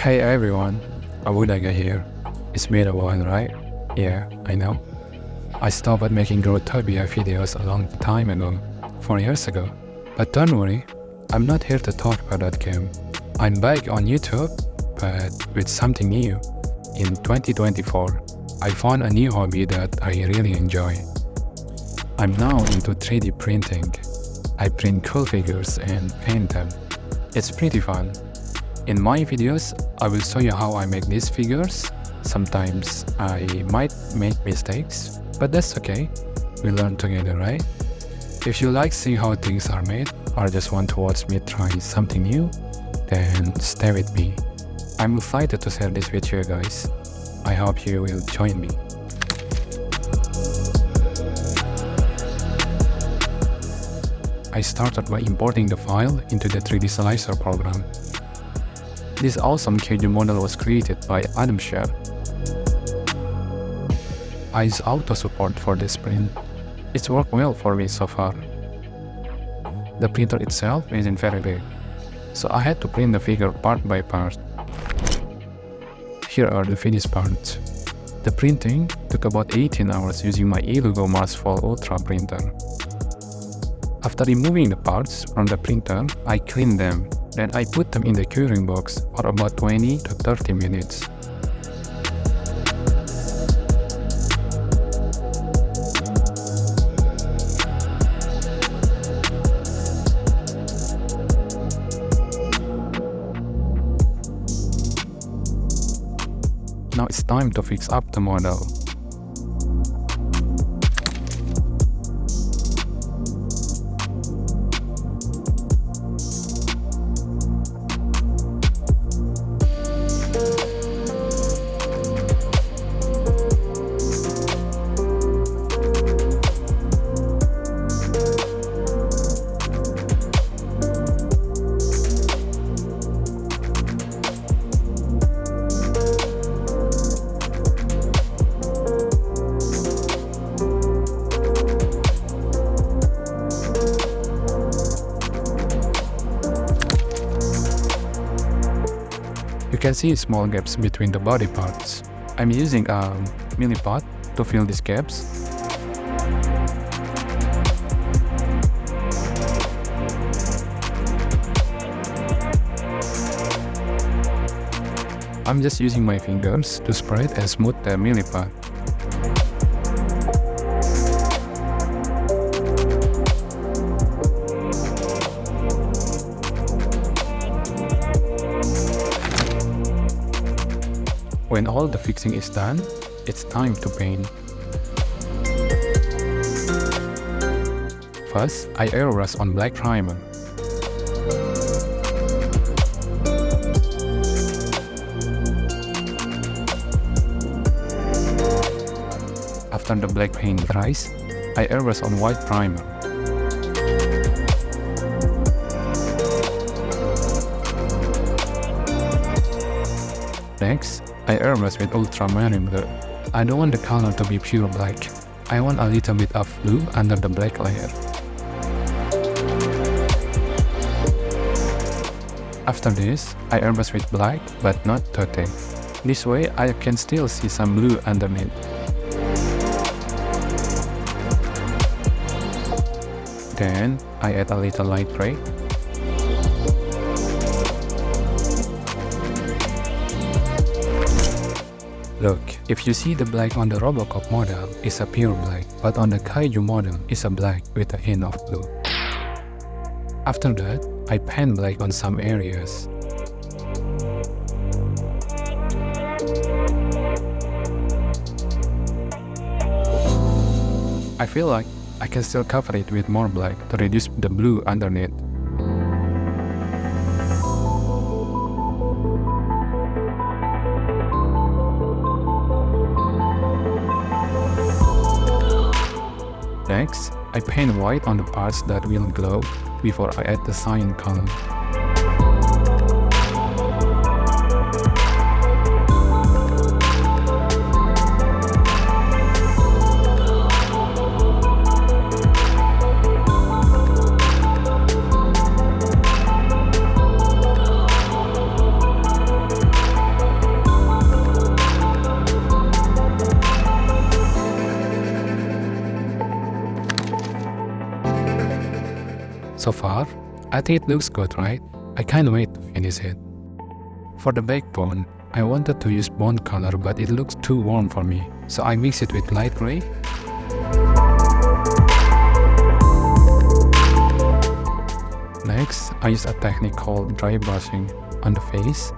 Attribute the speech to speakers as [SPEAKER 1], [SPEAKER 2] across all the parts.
[SPEAKER 1] Hey everyone, Abudaga here. It's been a while, right? Yeah, I know. I stopped making Growtopia videos a long time ago, 4 years ago. But don't worry, I'm not here to talk about that game. I'm back on YouTube, but with something new. In 2024, I found a new hobby that I really enjoy. I'm now into 3D printing. I print cool figures and paint them. It's pretty fun. In my videos, I will show you how I make these figures. Sometimes I might make mistakes, but that's okay. We learn together, right? If you like seeing how things are made, or just want to watch me try something new, then stay with me. I'm excited to share this with you guys. I hope you will join me. I started by importing the file into the 3D Slicer program. This awesome Kaiju model was created by Adamcha. I use auto support for this print. It's worked well for me so far. The printer itself isn't very big, so I had to print the figure part by part. Here are the finished parts. The printing took about 18 hours using my Elugo Mars Fall Ultra printer. After removing the parts from the printer, I cleaned them. Then I put them in the curing box for about 20 to 30 minutes. Now it's time to fix up the model. You can see small gaps between the body parts. I'm using a milliput to fill these gaps. I'm just using my fingers to spread and smooth the milliput. When all the fixing is done, it's time to paint. First, I airbrush on black primer. After the black paint dries, I airbrush on white primer. Next, I airbrush with ultramarine blue. I don't want the color to be pure black. I want a little bit of blue under the black layer. After this, I airbrush with black, but not totally. This way, I can still see some blue underneath. Then, I add a little light gray. Look, if you see the black on the Robocop model, it's a pure black, but on the Kaiju model, it's a black with a hint of blue. After that, I paint black on some areas. I feel like I can still cover it with more black to reduce the blue underneath. Next, I paint white on the parts that will glow before I add the cyan color. So far, I think it looks good, right? I can't wait to finish it. For the backbone, I wanted to use bone color but it looks too warm for me, so I mix it with light gray. Next, I use a technique called dry brushing on the face.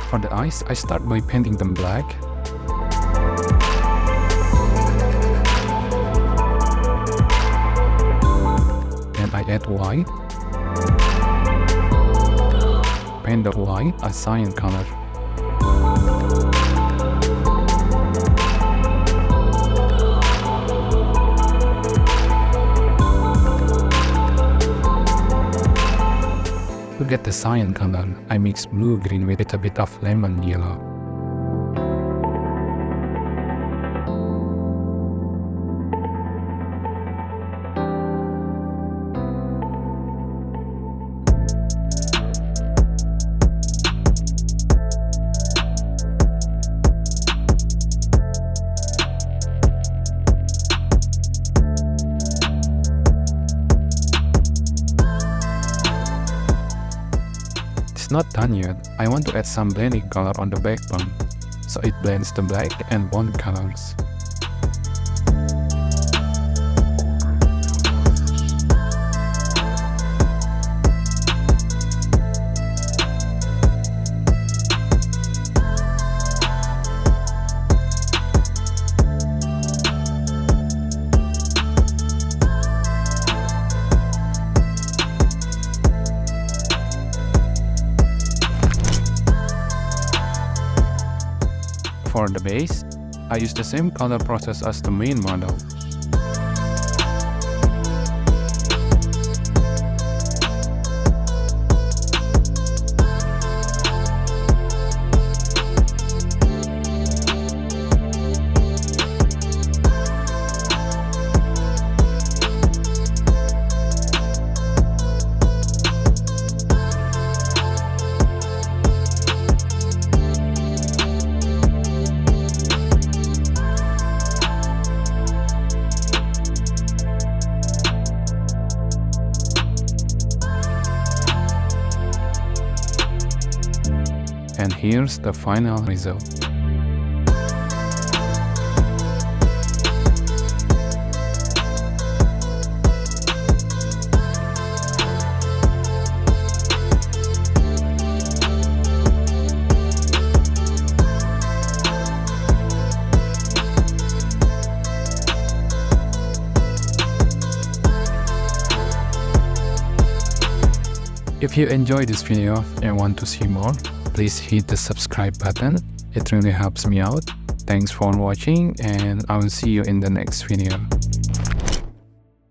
[SPEAKER 1] For the eyes, I start by painting them black. Then I add white. Paint the white a cyan color. To get the cyan color, I mix blue-green with a bit of lemon yellow. It's not done yet. I want to add some blending color on the backbone, so it blends the black and bone colors. For the base, I use the same color process as the main model. And here's the final result. If you enjoyed this video and want to see more, please hit the subscribe button. It really helps me out. Thanks for watching and I will see you in the next video.